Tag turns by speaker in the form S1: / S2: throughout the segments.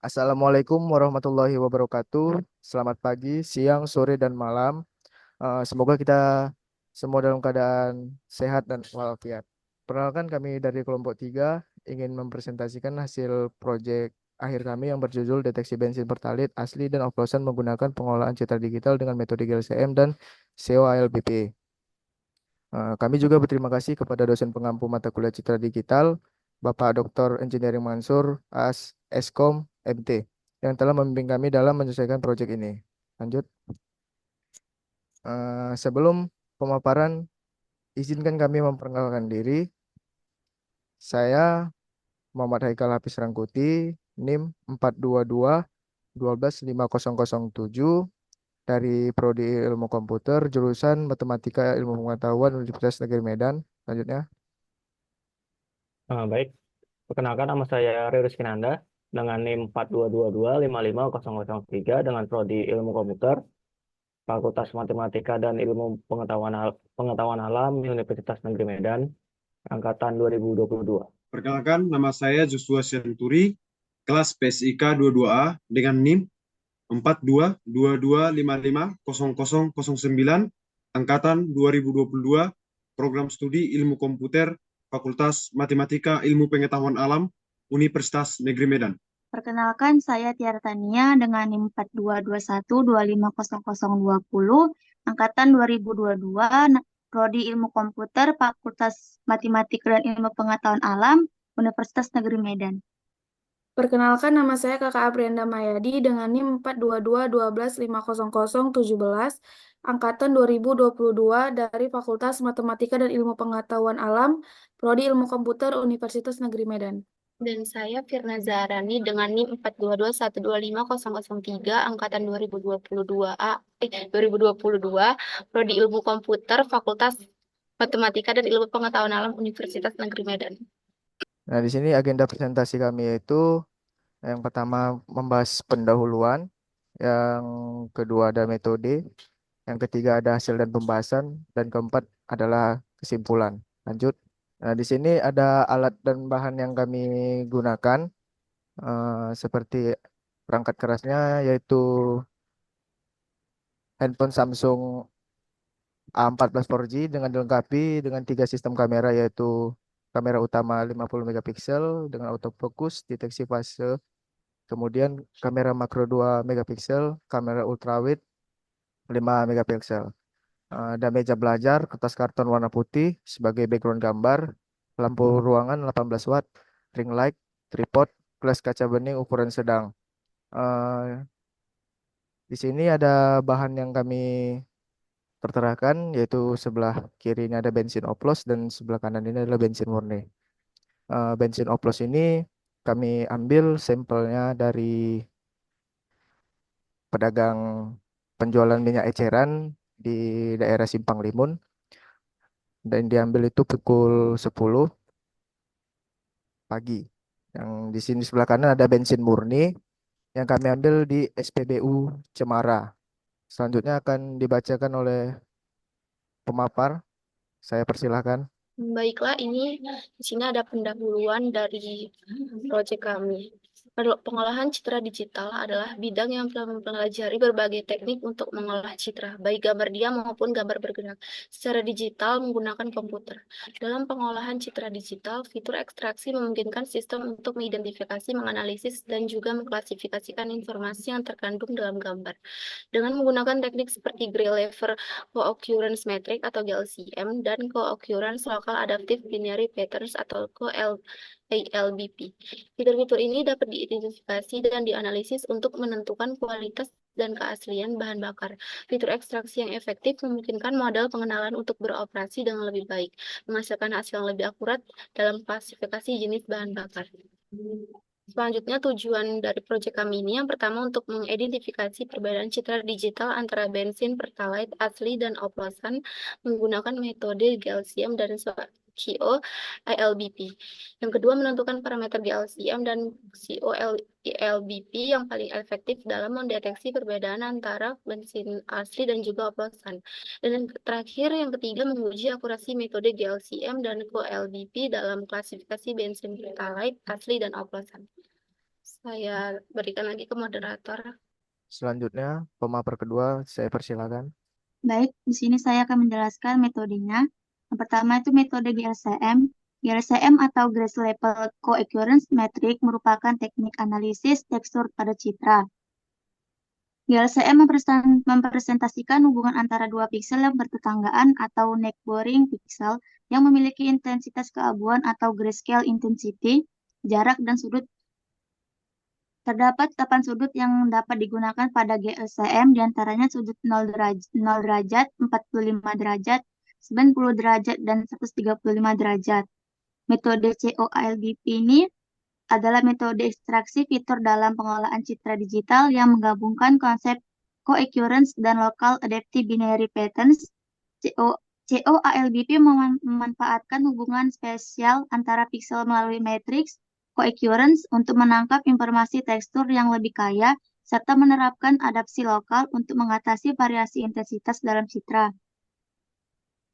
S1: Assalamualaikum warahmatullahi wabarakatuh. Selamat pagi, siang, sore, dan malam. Semoga kita semua dalam keadaan sehat dan walafiat. Perkenalkan kami dari kelompok 3 ingin mempresentasikan hasil proyek akhir kami yang berjudul Deteksi Bensin Pertalit Asli dan Oplosan menggunakan pengolahan citra digital dengan metode GLCM dan SEO ALBP. Kami juga berterima kasih kepada dosen pengampu mata kuliah Citra Digital, Bapak Dr. Engineering Mansur Eskom MT, yang telah membimbing kami dalam menyelesaikan proyek ini. Lanjut. Sebelum pemaparan, izinkan kami memperkenalkan diri. Saya Muhammad Haikal Hafiz Rangkuti, NIM 422 1250007 dari Prodi Ilmu Komputer, jurusan Matematika Ilmu Pengetahuan Universitas Negeri Medan. Selanjutnya.
S2: Baik, perkenalkan nama saya Riris Kinanda dengan NIM 422255003 dengan Prodi Ilmu Komputer, Fakultas Matematika dan Ilmu Pengetahuan Alam Universitas Negeri Medan, angkatan 2022.
S3: Perkenalkan, nama saya Joshua Senturi, kelas PSIK 22A dengan NIM 422255009, angkatan 2022, program studi Ilmu Komputer, Fakultas Matematika Ilmu Pengetahuan Alam, Universitas Negeri Medan.
S4: Perkenalkan, saya Tiara Tania dengan NIM 422125020, angkatan 2022, Prodi Ilmu Komputer, Fakultas Matematika dan Ilmu Pengetahuan Alam, Universitas Negeri Medan.
S5: Perkenalkan, nama saya Kakak Aprianda Mayadi dengan NIM 42212500017, angkatan 2022 dari Fakultas Matematika dan Ilmu Pengetahuan Alam, Prodi Ilmu Komputer, Universitas Negeri Medan.
S6: Dan saya Firna Zaharani dengan NIM 422125003 angkatan 2022 Prodi Ilmu Komputer Fakultas Matematika dan Ilmu Pengetahuan Alam Universitas Negeri Medan.
S1: Nah, di sini agenda presentasi kami yaitu yang pertama membahas pendahuluan, yang kedua ada metode, yang ketiga ada hasil dan pembahasan, dan keempat adalah kesimpulan. Lanjut. Nah, di sini ada alat dan bahan yang kami gunakan, seperti perangkat kerasnya yaitu handphone Samsung A14 4G dengan dilengkapi dengan 3 sistem kamera yaitu kamera utama 50 megapiksel dengan autofocus, deteksi fase, kemudian kamera makro 2 megapiksel, kamera ultrawide 5 megapiksel. Ada meja belajar, kertas karton warna putih sebagai background gambar, lampu ruangan 18 watt, ring light, tripod, gelas kaca bening ukuran sedang. Eh, di sini ada bahan yang kami terterakan, yaitu sebelah kiri ini ada bensin oplos dan sebelah kanan ini adalah bensin murni. Bensin oplos ini kami ambil sampelnya dari pedagang penjualan minyak eceran di daerah Simpang Limun, dan diambil itu pukul 10 pagi. Yang di sini sebelah kanan ada bensin murni yang kami ambil di SPBU Cemara. Selanjutnya akan dibacakan oleh pemapar. Saya persilahkan.
S6: Baiklah, di sini ada pendahuluan dari proyek kami. Pengolahan citra digital adalah bidang yang telah mempelajari berbagai teknik untuk mengolah citra, baik gambar diam maupun gambar bergerak, secara digital menggunakan komputer. Dalam pengolahan citra digital, fitur ekstraksi memungkinkan sistem untuk mengidentifikasi, menganalisis, dan juga mengklasifikasikan informasi yang terkandung dalam gambar. Dengan menggunakan teknik seperti Gray-Lever Co-occurrence Metric atau GLCM dan Co-occurrence Local Adaptive Binary Patterns atau ALBP. Fitur-fitur ini dapat diidentifikasi dan dianalisis untuk menentukan kualitas dan keaslian bahan bakar. Fitur ekstraksi yang efektif memungkinkan model pengenalan untuk beroperasi dengan lebih baik, menghasilkan hasil yang lebih akurat dalam klasifikasi jenis bahan bakar. Selanjutnya, tujuan dari proyek kami ini yang pertama untuk mengidentifikasi perbedaan citra digital antara bensin pertalite asli dan oplosan menggunakan metode GLCM dan COILBP. Yang kedua, menentukan parameter GLCM dan COILBP yang paling efektif dalam mendeteksi perbedaan antara bensin asli dan juga oplosan. Dan yang terakhir, yang ketiga, menguji akurasi metode GLCM dan COILBP dalam klasifikasi bensin pertalite asli dan oplosan. Saya berikan lagi ke moderator.
S1: Selanjutnya, pemaparan kedua, saya persilakan.
S4: Baik, di sini saya akan menjelaskan metodenya. Yang pertama itu metode GLCM. GLCM atau Grace Level Coherence Metric merupakan teknik analisis tekstur pada citra. GLCM mempresentasikan hubungan antara dua piksel yang bertetanggaan atau neighboring pixel yang memiliki intensitas keabuan atau grayscale intensity, jarak dan sudut. Terdapat 8 sudut yang dapat digunakan pada GLCM, diantaranya sudut 0 derajat, 45 derajat, 90 derajat, dan 135 derajat. Metode COALBP ini adalah metode ekstraksi fitur dalam pengolahan citra digital yang menggabungkan konsep coherence dan local adaptive binary patterns. COALBP memanfaatkan hubungan spesial antara piksel melalui matriks coherence untuk menangkap informasi tekstur yang lebih kaya, serta menerapkan adaptasi lokal untuk mengatasi variasi intensitas dalam citra.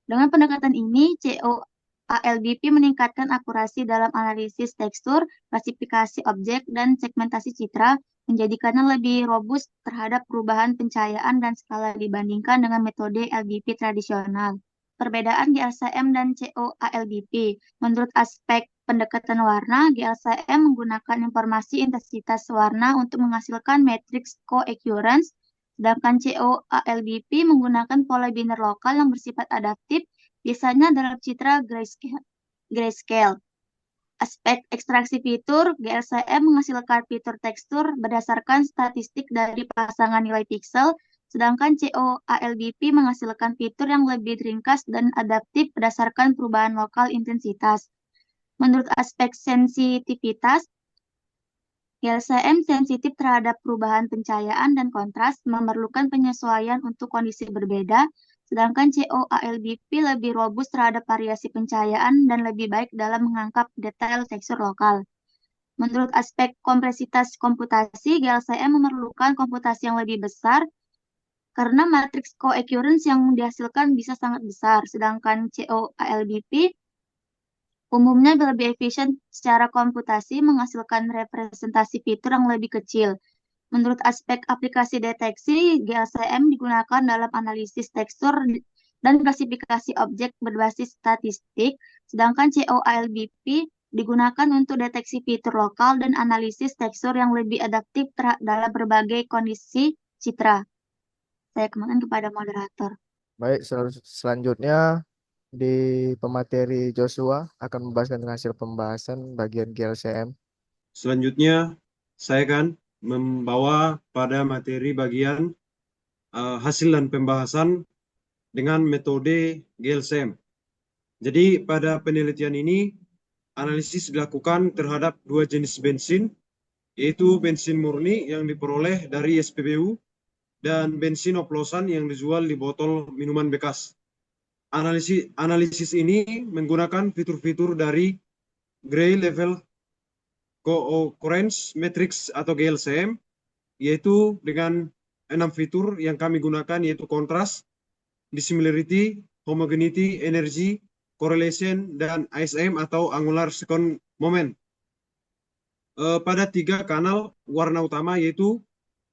S4: Dengan pendekatan ini, COALBP meningkatkan akurasi dalam analisis tekstur, klasifikasi objek, dan segmentasi citra, menjadikannya lebih robust terhadap perubahan pencahayaan dan skala dibandingkan dengan metode LBP tradisional. Perbedaan GLCM dan COALBP. Menurut aspek pendekatan warna, GLCM menggunakan informasi intensitas warna untuk menghasilkan matriks coherence, sedangkan COALBP menggunakan pola biner lokal yang bersifat adaptif, biasanya dalam citra grayscale. Aspek ekstraksi fitur, GLCM menghasilkan fitur tekstur berdasarkan statistik dari pasangan nilai piksel, sedangkan COALBP menghasilkan fitur yang lebih ringkas dan adaptif berdasarkan perubahan lokal intensitas. Menurut aspek sensitivitas, GLCM sensitif terhadap perubahan pencahayaan dan kontras, memerlukan penyesuaian untuk kondisi berbeda, sedangkan COALBP lebih robust terhadap variasi pencahayaan dan lebih baik dalam mengangkat detail tekstur lokal. Menurut aspek kompleksitas komputasi, GLCM memerlukan komputasi yang lebih besar karena matriks coherence yang dihasilkan bisa sangat besar, sedangkan COALBP umumnya lebih efisien secara komputasi menghasilkan representasi fitur yang lebih kecil. Menurut aspek aplikasi deteksi, GLCM digunakan dalam analisis tekstur dan klasifikasi objek berbasis statistik, sedangkan COALBP digunakan untuk deteksi fitur lokal dan analisis tekstur yang lebih adaptif dalam berbagai kondisi citra. Saya kembalikan kepada moderator.
S1: Baik, selanjutnya di pemateri Joshua akan membahaskan tentang hasil pembahasan bagian GLCM.
S3: Selanjutnya, saya akan membawa pada materi bagian hasil dan pembahasan dengan metode GLCM. Jadi pada penelitian ini, analisis dilakukan terhadap dua jenis bensin, yaitu bensin murni yang diperoleh dari SPBU dan bensin oplosan yang dijual di botol minuman bekas. Analisis ini menggunakan fitur-fitur dari Gray Level Coherence Matrix atau GLCM, yaitu dengan 6 fitur yang kami gunakan, yaitu kontras, dissimilarity, homogeneity, energy, correlation, dan ASM atau angular second moment. Pada 3 kanal warna utama, yaitu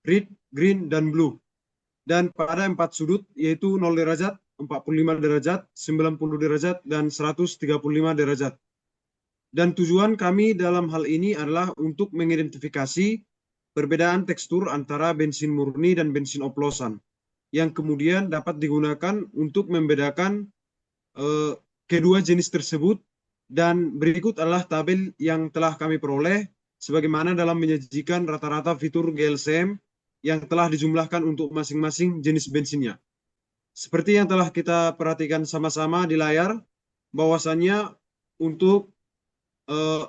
S3: red, green, dan blue. Dan pada 4 sudut, yaitu 0 derajat, 45 derajat, 90 derajat, dan 135 derajat. Dan tujuan kami dalam hal ini adalah untuk mengidentifikasi perbedaan tekstur antara bensin murni dan bensin oplosan, yang kemudian dapat digunakan untuk membedakan kedua jenis tersebut. Dan berikut adalah tabel yang telah kami peroleh sebagaimana dalam menyajikan rata-rata fitur GLCM yang telah dijumlahkan untuk masing-masing jenis bensinnya. Seperti yang telah kita perhatikan sama-sama di layar, bahwasannya untuk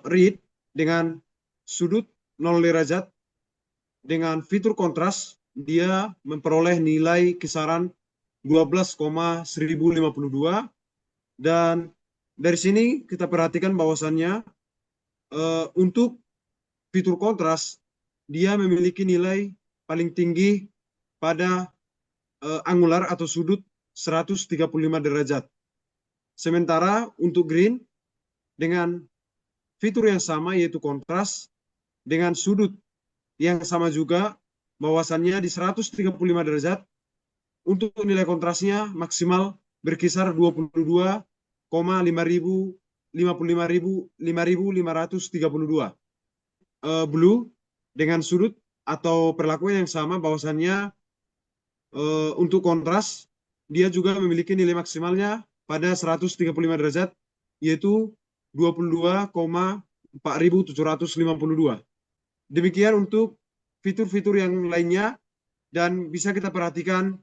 S3: read dengan sudut 0 derajat dengan fitur kontras, dia memperoleh nilai kisaran 12,1052, dan dari sini kita perhatikan bahwasannya untuk fitur kontras dia memiliki nilai paling tinggi pada angular atau sudut 135 derajat. Sementara untuk green dengan fitur yang sama, yaitu kontras dengan sudut yang sama juga bahwasannya di 135 derajat untuk nilai kontrasnya maksimal berkisar 22,532. Blue dengan sudut atau perlakuan yang sama bahwasannya untuk kontras dia juga memiliki nilai maksimalnya pada 135 derajat yaitu 22,4752. Demikian untuk fitur-fitur yang lainnya dan bisa kita perhatikan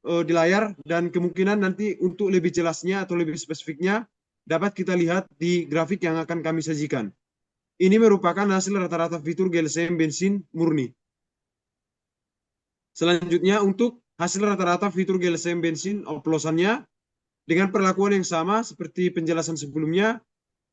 S3: di layar, dan kemungkinan nanti untuk lebih jelasnya atau lebih spesifiknya dapat kita lihat di grafik yang akan kami sajikan. Ini merupakan hasil rata-rata fitur GLCM bensin murni. Selanjutnya untuk hasil rata-rata fitur GLCM bensin oplosannya dengan perlakuan yang sama seperti penjelasan sebelumnya,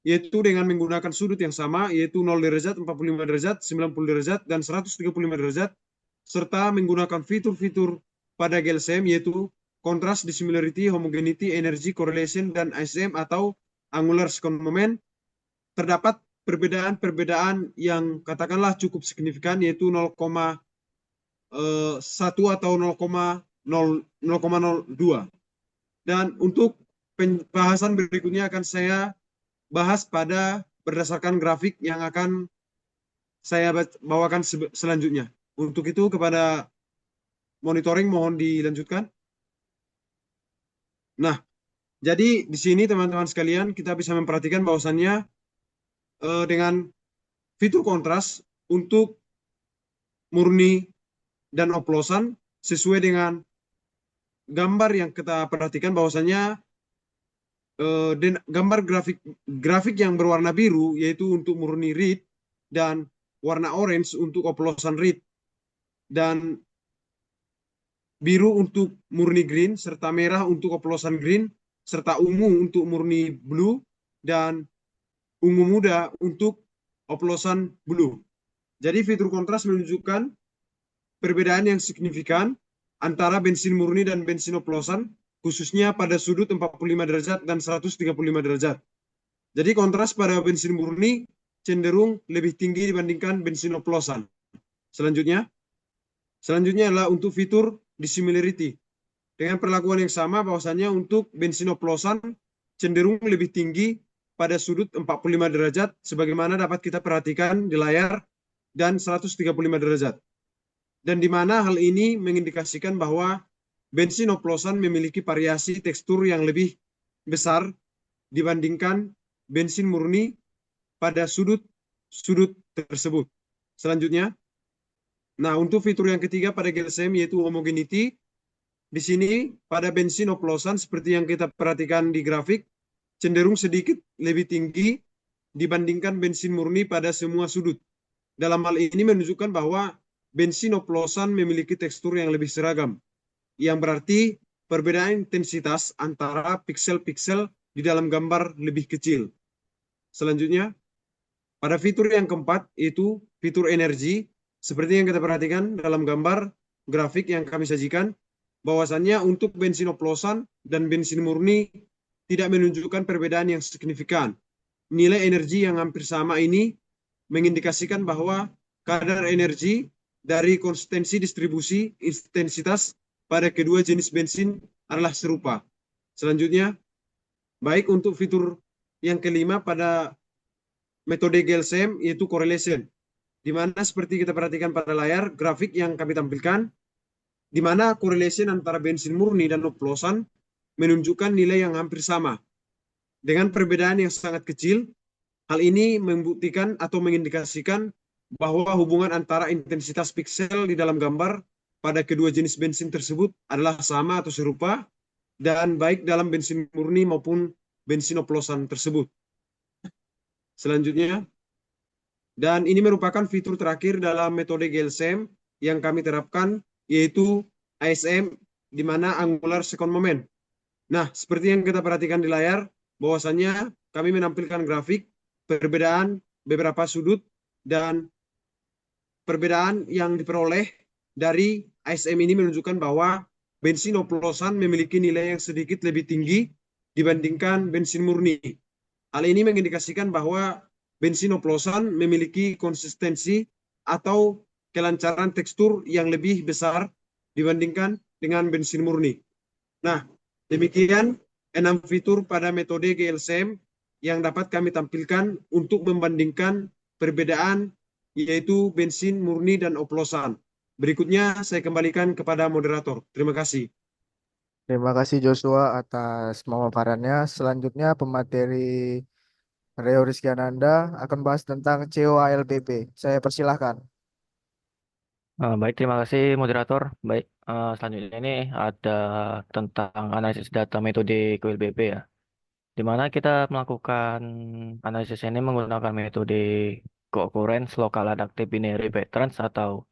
S3: yaitu dengan menggunakan sudut yang sama, yaitu 0 derajat, 45 derajat, 90 derajat, dan 135 derajat, serta menggunakan fitur-fitur pada GLCM yaitu kontras, dissimilarity, homogeneity, energy, correlation, dan ISM atau angular second moment. Terdapat perbedaan-perbedaan yang katakanlah cukup signifikan yaitu 0,1 atau 0,02. Dan untuk pembahasan berikutnya akan saya bahas pada berdasarkan grafik yang akan saya bawakan selanjutnya. Untuk itu kepada monitoring mohon dilanjutkan. Nah, jadi di sini teman-teman sekalian kita bisa memperhatikan bahwasannya dengan fitur kontras untuk murni dan oplosan sesuai dengan gambar yang kita perhatikan bahwasannya gambar grafik yang berwarna biru yaitu untuk murni read dan warna orange untuk oplosan read dan biru untuk murni green serta merah untuk oplosan green serta ungu untuk murni blue dan ungu muda untuk oplosan blue. Jadi fitur kontras menunjukkan perbedaan yang signifikan antara bensin murni dan bensin oplosan khususnya pada sudut 45 derajat dan 135 derajat. Jadi kontras pada bensin murni cenderung lebih tinggi dibandingkan bensin oplosan. Selanjutnya adalah untuk fitur dissimilarity. Dengan perlakuan yang sama bahwasannya untuk bensin oplosan cenderung lebih tinggi pada sudut 45 derajat sebagaimana dapat kita perhatikan di layar dan 135 derajat. Dan di mana hal ini mengindikasikan bahwa bensin oplosan memiliki variasi tekstur yang lebih besar dibandingkan bensin murni pada sudut tersebut. Selanjutnya, nah untuk fitur yang ketiga pada GLCM yaitu homogeneity. Di sini pada bensin oplosan seperti yang kita perhatikan di grafik cenderung sedikit lebih tinggi dibandingkan bensin murni pada semua sudut. Dalam hal ini menunjukkan bahwa bensin oplosan memiliki tekstur yang lebih seragam, yang berarti perbedaan intensitas antara piksel-piksel di dalam gambar lebih kecil. Selanjutnya, pada fitur yang keempat yaitu fitur energi. Seperti yang kita perhatikan dalam gambar grafik yang kami sajikan, bahwasannya untuk bensin oplosan dan bensin murni tidak menunjukkan perbedaan yang signifikan. Nilai energi yang hampir sama ini mengindikasikan bahwa kadar energi dari konsistensi distribusi intensitas pada kedua jenis bensin adalah serupa. Selanjutnya, baik untuk fitur yang kelima pada metode GLCM yaitu correlation, di mana seperti kita perhatikan pada layar grafik yang kami tampilkan, di mana correlation antara bensin murni dan oplosan menunjukkan nilai yang hampir sama. Dengan perbedaan yang sangat kecil, hal ini membuktikan atau mengindikasikan bahwa hubungan antara intensitas piksel di dalam gambar pada kedua jenis bensin tersebut adalah sama atau serupa, dan baik dalam bensin murni maupun bensin oplosan tersebut. Selanjutnya, dan ini merupakan fitur terakhir dalam metode GLCM yang kami terapkan, yaitu ISM, di mana angular second moment. Nah, seperti yang kita perhatikan di layar, bahwasannya kami menampilkan grafik perbedaan beberapa sudut dan perbedaan yang diperoleh dari ISM ini menunjukkan bahwa bensin oplosan memiliki nilai yang sedikit lebih tinggi dibandingkan bensin murni. Hal ini mengindikasikan bahwa bensin oplosan memiliki konsistensi atau kelancaran tekstur yang lebih besar dibandingkan dengan bensin murni. Nah, demikian 6 fitur pada metode GLCM yang dapat kami tampilkan untuk membandingkan perbedaan yaitu bensin murni dan oplosan. Berikutnya saya kembalikan kepada moderator. Terima kasih.
S1: Terima kasih Joshua atas pemaparannya. Selanjutnya pemateri Reo Rizkyananda akan bahas tentang COALBP. Saya persilahkan.
S2: Baik, terima kasih moderator. Baik, selanjutnya ini ada tentang analisis data metode QLBP ya, di mana kita melakukan analisis ini menggunakan metode co-occurrence local adaptive binary patterns atau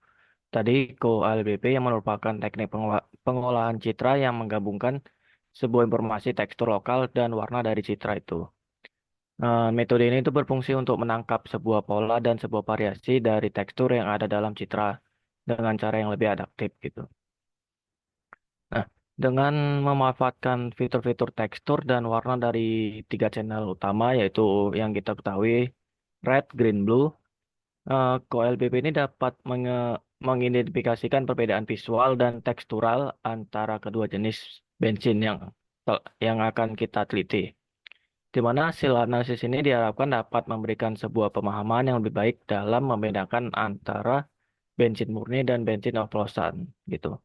S2: tadi CoALBP yang merupakan teknik pengolahan citra yang menggabungkan sebuah informasi tekstur lokal dan warna dari citra itu. Metode ini itu berfungsi untuk menangkap sebuah pola dan sebuah variasi dari tekstur yang ada dalam citra dengan cara yang lebih adaptif gitu. Nah, dengan memanfaatkan fitur-fitur tekstur dan warna dari 3 channel utama yaitu yang kita ketahui red, green, blue, CoLBP ini dapat mengidentifikasikan perbedaan visual dan tekstural antara kedua jenis bensin yang akan kita teliti. Di mana hasil analisis ini diharapkan dapat memberikan sebuah pemahaman yang lebih baik dalam membedakan antara bensin murni dan bensin oplosan gitu.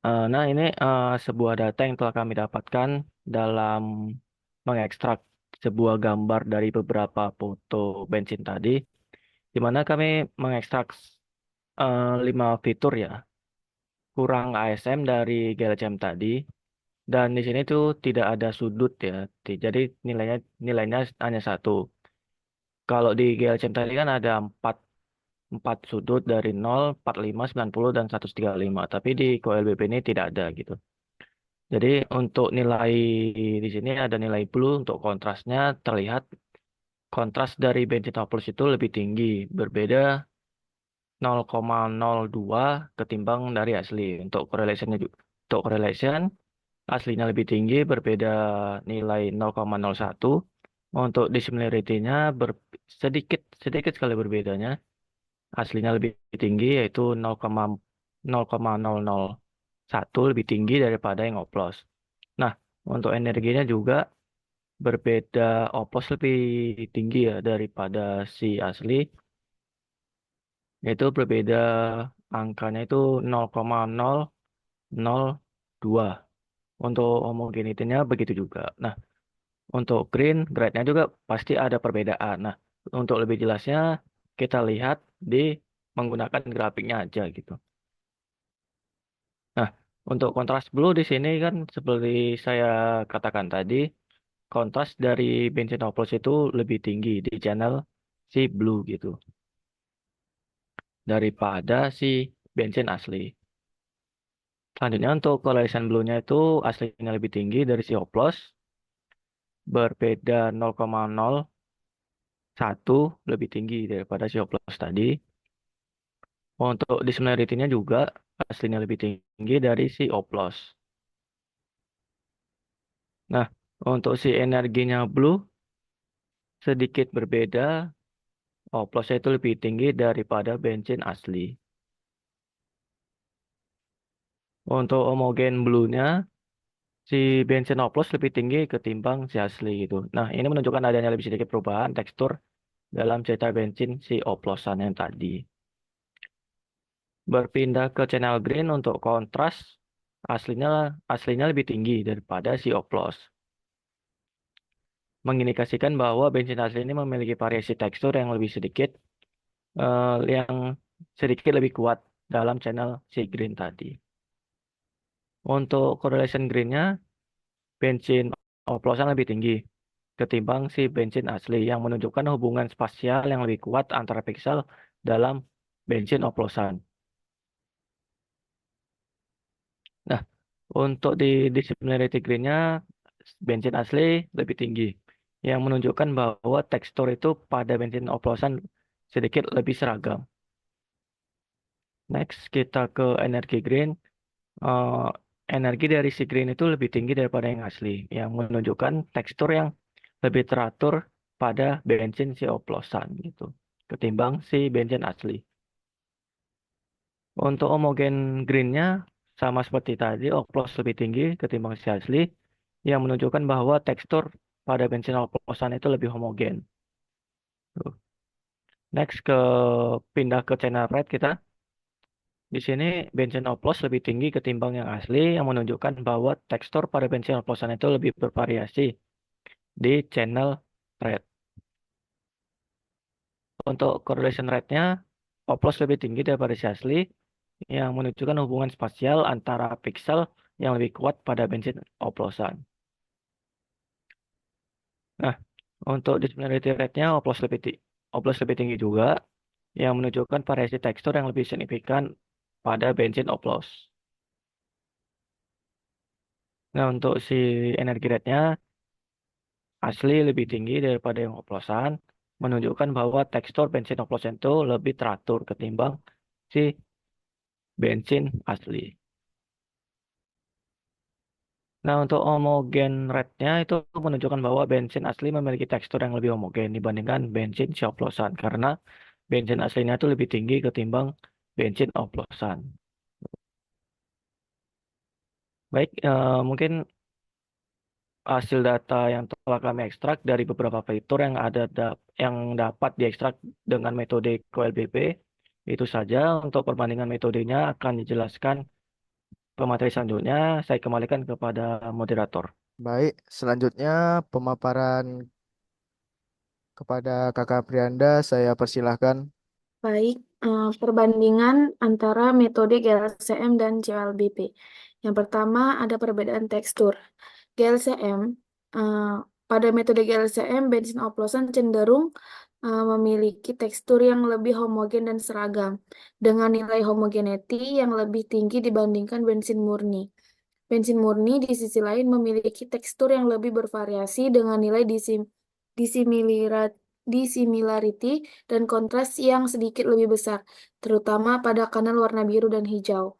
S2: Nah, ini sebuah data yang telah kami dapatkan dalam mengekstrak sebuah gambar dari beberapa foto bensin tadi, di mana kami mengekstrak 5 fitur ya, kurang ASM dari GLCM tadi, dan di sini tuh tidak ada sudut ya, jadi nilainya hanya 1. Kalau di GLCM tadi kan ada 4 sudut dari 0, 45, 90, dan 135. Tapi di CoLBP ini tidak ada gitu. Jadi untuk nilai di sini ada nilai blue untuk kontrasnya terlihat kontras dari bensin oplos itu lebih tinggi, berbeda 0,02 ketimbang dari asli. Untuk correlation aslinya lebih tinggi, berbeda nilai 0,01. Untuk dissimilarity-nya sedikit sekali berbedanya. Aslinya lebih tinggi yaitu 0,001 lebih tinggi daripada yang oplos. Nah, untuk energinya juga berbeda, oplos lebih tinggi ya daripada si asli, yaitu berbeda angkanya itu 0,002. Untuk homogenitinya begitu juga. Nah, untuk grade-nya juga pasti ada perbedaan. Nah, untuk lebih jelasnya kita lihat di menggunakan grafiknya aja gitu. Nah, untuk kontras blue di sini kan seperti saya katakan tadi, kontras dari bensin oplos itu lebih tinggi di channel si blue gitu daripada si bensin asli. Selanjutnya untuk correlation blue-nya itu aslinya lebih tinggi dari si oplos, berbeda 0,01 lebih tinggi daripada si oplos tadi. Untuk dissimilarity-nya juga aslinya lebih tinggi dari si oplos. Nah, untuk si energinya blue sedikit berbeda, oplosnya itu lebih tinggi daripada bensin asli. Untuk homogen blue-nya, si bensin oplos lebih tinggi ketimbang si asli gitu. Nah, ini menunjukkan adanya lebih sedikit perubahan tekstur dalam cerita bensin si oplosan yang tadi. Berpindah ke channel green untuk kontras, aslinya lebih tinggi daripada si oplos. Mengindikasikan bahwa bensin asli ini memiliki variasi tekstur yang lebih sedikit, yang sedikit lebih kuat dalam channel si green tadi. Untuk correlation green-nya, bensin oplosan lebih tinggi ketimbang si bensin asli yang menunjukkan hubungan spasial yang lebih kuat antara piksel dalam bensin oplosan. Nah, untuk di dissimilarity green-nya, bensin asli lebih tinggi yang menunjukkan bahwa tekstur itu pada bensin oplosan sedikit lebih seragam. Next, kita ke energi green. Energi dari si green itu lebih tinggi daripada yang asli, yang menunjukkan tekstur yang lebih teratur pada bensin si oplosan gitu. ketimbang si bensin asli. Untuk homogen greennya sama seperti tadi, oplos lebih tinggi ketimbang si asli, yang menunjukkan bahwa tekstur pada bensin oplosan itu lebih homogen. Tuh. Next pindah ke channel red kita. Di sini bensin oplos lebih tinggi ketimbang yang asli, yang menunjukkan bahwa tekstur pada bensin oplosan itu lebih bervariasi di channel red. Untuk correlation rate-nya, oplos lebih tinggi daripada si asli, yang menunjukkan hubungan spasial antara piksel yang lebih kuat pada bensin oplosan. Nah, untuk dissimilarity rate-nya oplos lebih tinggi juga, yang menunjukkan variasi tekstur yang lebih signifikan pada bensin oplos. Nah, untuk si energi rate-nya asli lebih tinggi daripada yang oplosan, menunjukkan bahwa tekstur bensin oplosan itu lebih teratur ketimbang si bensin asli. Nah, untuk homogen rate-nya itu menunjukkan bahwa bensin asli memiliki tekstur yang lebih homogen dibandingkan bensin si oplosan, karena bensin aslinya itu lebih tinggi ketimbang bensin oplosan. Baik, mungkin hasil data yang telah kami ekstrak dari beberapa fitur yang yang dapat diekstrak dengan metode QLBP. Itu saja untuk perbandingan metodenya akan dijelaskan pemateri selanjutnya. Saya kembalikan kepada moderator.
S1: Baik, selanjutnya pemaparan kepada Kakak Prianda, saya persilahkan.
S5: Baik, perbandingan antara metode GLCM dan CLBP. Yang pertama ada perbedaan tekstur. GLCM, eh, pada metode GLCM, bensin oplosan cenderung memiliki tekstur yang lebih homogen dan seragam, dengan nilai homogeneity yang lebih tinggi dibandingkan bensin murni. Bensin murni di sisi lain memiliki tekstur yang lebih bervariasi dengan nilai dissimilarity dan kontras yang sedikit lebih besar, terutama pada kanal warna biru dan hijau.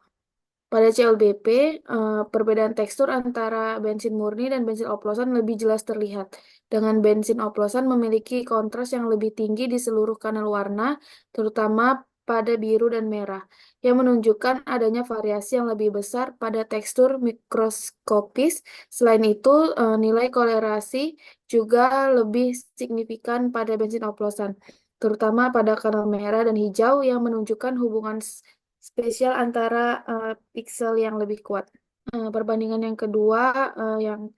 S5: Pada CLBP, perbedaan tekstur antara bensin murni dan bensin oplosan lebih jelas terlihat. Dengan bensin oplosan memiliki kontras yang lebih tinggi di seluruh kanal warna, terutama pada biru dan merah, yang menunjukkan adanya variasi yang lebih besar pada tekstur mikroskopis. Selain itu, nilai kolerasi juga lebih signifikan pada bensin oplosan, terutama pada kanal merah dan hijau yang menunjukkan hubungan spesial antara piksel yang lebih kuat. Perbandingan yang kedua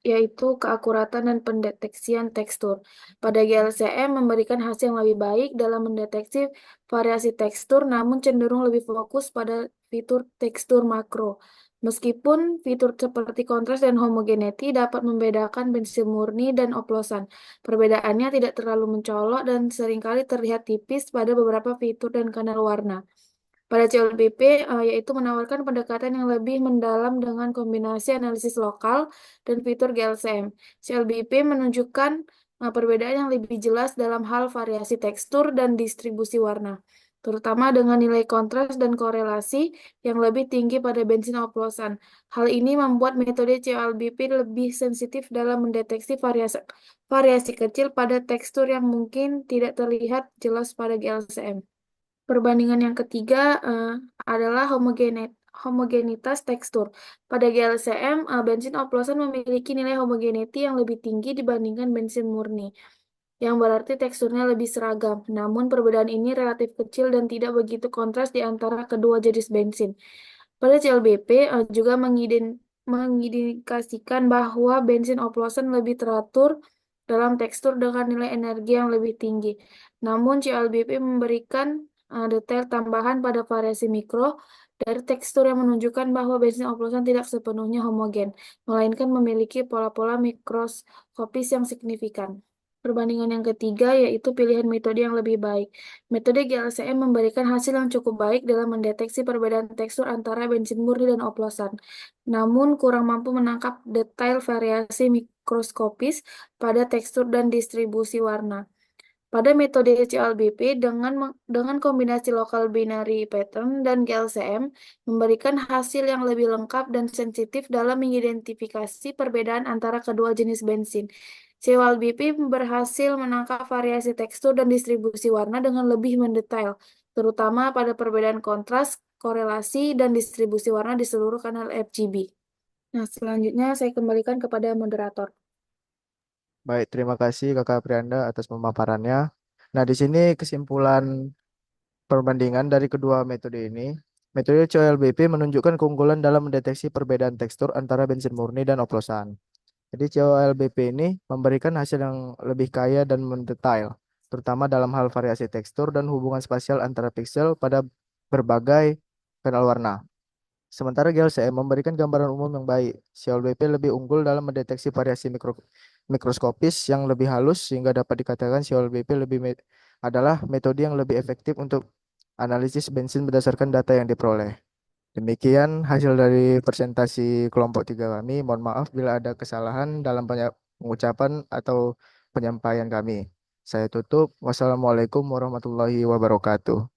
S5: yaitu keakuratan dan pendeteksian tekstur. Pada GLCM memberikan hasil yang lebih baik dalam mendeteksi variasi tekstur, namun cenderung lebih fokus pada fitur tekstur makro. Meskipun fitur seperti kontras dan homogeneity dapat membedakan bensin murni dan oplosan, perbedaannya tidak terlalu mencolok dan seringkali terlihat tipis pada beberapa fitur dan kanal warna. Pada CLBP, yaitu menawarkan pendekatan yang lebih mendalam dengan kombinasi analisis lokal dan fitur GLCM. CLBP menunjukkan perbedaan yang lebih jelas dalam hal variasi tekstur dan distribusi warna, terutama dengan nilai kontras dan korelasi yang lebih tinggi pada bensin oplosan. Hal ini membuat metode CLBP lebih sensitif dalam mendeteksi variasi kecil pada tekstur yang mungkin tidak terlihat jelas pada GLCM. Perbandingan yang ketiga adalah homogenitas tekstur. Pada GLCM, bensin oplosan memiliki nilai homogeneity yang lebih tinggi dibandingkan bensin murni, yang berarti teksturnya lebih seragam. Namun perbedaan ini relatif kecil dan tidak begitu kontras di antara kedua jenis bensin. Pada CLBP juga mengindikasikan bahwa bensin oplosan lebih teratur dalam tekstur dengan nilai energi yang lebih tinggi. Namun CLBP memberikan detail tambahan pada variasi mikro dari tekstur yang menunjukkan bahwa bensin oplosan tidak sepenuhnya homogen, melainkan memiliki pola-pola mikroskopis yang signifikan. Perbandingan yang ketiga yaitu pilihan metode yang lebih baik. Metode GLCM memberikan hasil yang cukup baik dalam mendeteksi perbedaan tekstur antara bensin murni dan oplosan, namun kurang mampu menangkap detail variasi mikroskopis pada tekstur dan distribusi warna. Pada metode CLBP dengan kombinasi local binary pattern dan GLCM memberikan hasil yang lebih lengkap dan sensitif dalam mengidentifikasi perbedaan antara kedua jenis bensin. COLBP berhasil menangkap variasi tekstur dan distribusi warna dengan lebih mendetail, terutama pada perbedaan kontras, korelasi, dan distribusi warna di seluruh kanal RGB. Nah, selanjutnya saya kembalikan kepada moderator.
S1: Baik, terima kasih Kakak Prianda atas pemaparannya. Nah, di sini kesimpulan perbandingan dari kedua metode ini. Metode COLBP menunjukkan keunggulan dalam mendeteksi perbedaan tekstur antara bensin murni dan oplosan. Jadi COLBP ini memberikan hasil yang lebih kaya dan mendetail, terutama dalam hal variasi tekstur dan hubungan spasial antara piksel pada berbagai kanal warna. Sementara GLCM memberikan gambaran umum yang baik. COLBP lebih unggul dalam mendeteksi variasi mikroskopis yang lebih halus sehingga dapat dikatakan COLBP adalah metode yang lebih efektif untuk analisis bensin berdasarkan data yang diperoleh. Demikian hasil dari presentasi kelompok 3 kami. Mohon maaf bila ada kesalahan dalam pengucapan atau penyampaian kami. Saya tutup. Wassalamualaikum warahmatullahi wabarakatuh.